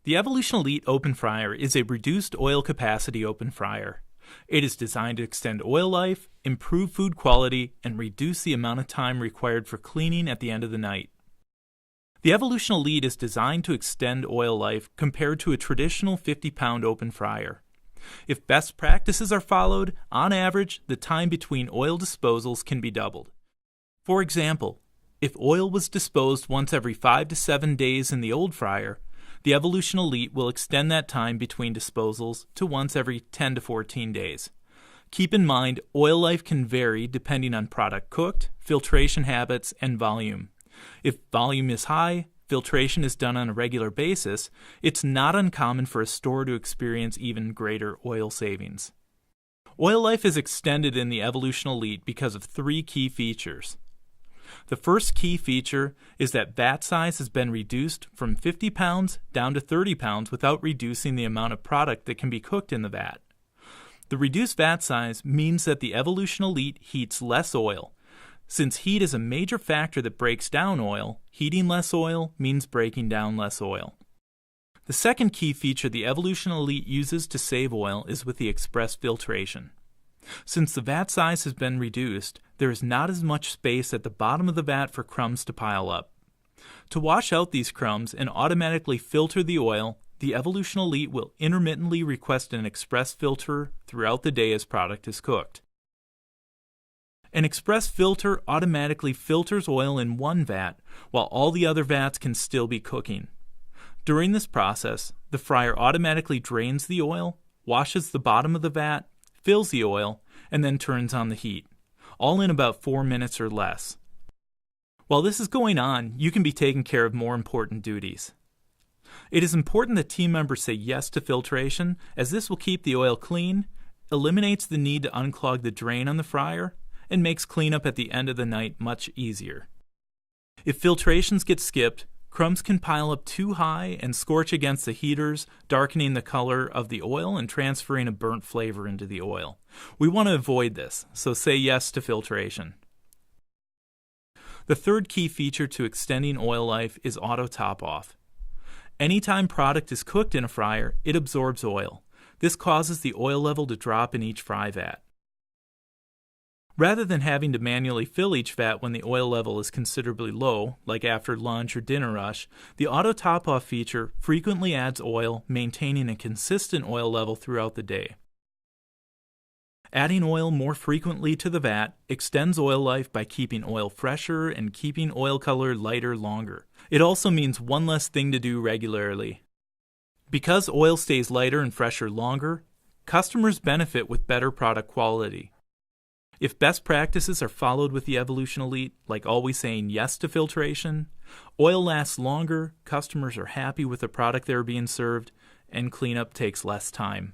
The Evolution Elite Open Fryer is a reduced oil capacity open fryer. It is designed to extend oil life, improve food quality, and reduce the amount of time required for cleaning at the end of the night. The Evolution Elite is designed to extend oil life compared to a traditional 50-pound open fryer. If best practices are followed, on average, the time between oil disposals can be doubled. For example, if oil was disposed once every 5 to 7 days in the old fryer, the Evolution Elite will extend that time between disposals to once every 10 to 14 days. Keep in mind, oil life can vary depending on product cooked, filtration habits, and volume. If volume is high, filtration is done on a regular basis, it's not uncommon for a store to experience even greater oil savings. Oil life is extended in the Evolution Elite because of 3 key features. The first key feature is that vat size has been reduced from 50 pounds down to 30 pounds without reducing the amount of product that can be cooked in the vat. The reduced vat size means that the Evolution Elite heats less oil. Since heat is a major factor that breaks down oil, heating less oil means breaking down less oil. The second key feature the Evolution Elite uses to save oil is with the express filtration. Since the vat size has been reduced, there is not as much space at the bottom of the vat for crumbs to pile up. To wash out these crumbs and automatically filter the oil, the Evolution Elite will intermittently request an express filter throughout the day as product is cooked. An express filter automatically filters oil in one vat, while all the other vats can still be cooking. During this process, the fryer automatically drains the oil, washes the bottom of the vat, fills the oil, and then turns on the heat, all in about 4 minutes or less. While this is going on, you can be taking care of more important duties. It is important that team members say yes to filtration, as this will keep the oil clean, eliminates the need to unclog the drain on the fryer, and makes cleanup at the end of the night much easier. If filtrations get skipped, crumbs can pile up too high and scorch against the heaters, darkening the color of the oil and transferring a burnt flavor into the oil. We want to avoid this, so say yes to filtration. The third key feature to extending oil life is auto top off. Anytime product is cooked in a fryer, it absorbs oil. This causes the oil level to drop in each fry vat. Rather than having to manually fill each vat when the oil level is considerably low, like after lunch or dinner rush, the auto top-off feature frequently adds oil, maintaining a consistent oil level throughout the day. Adding oil more frequently to the vat extends oil life by keeping oil fresher and keeping oil color lighter longer. It also means one less thing to do regularly. Because oil stays lighter and fresher longer, customers benefit with better product quality. If best practices are followed with the Evolution Elite, like always saying yes to filtration, oil lasts longer, customers are happy with the product they're being served, and cleanup takes less time.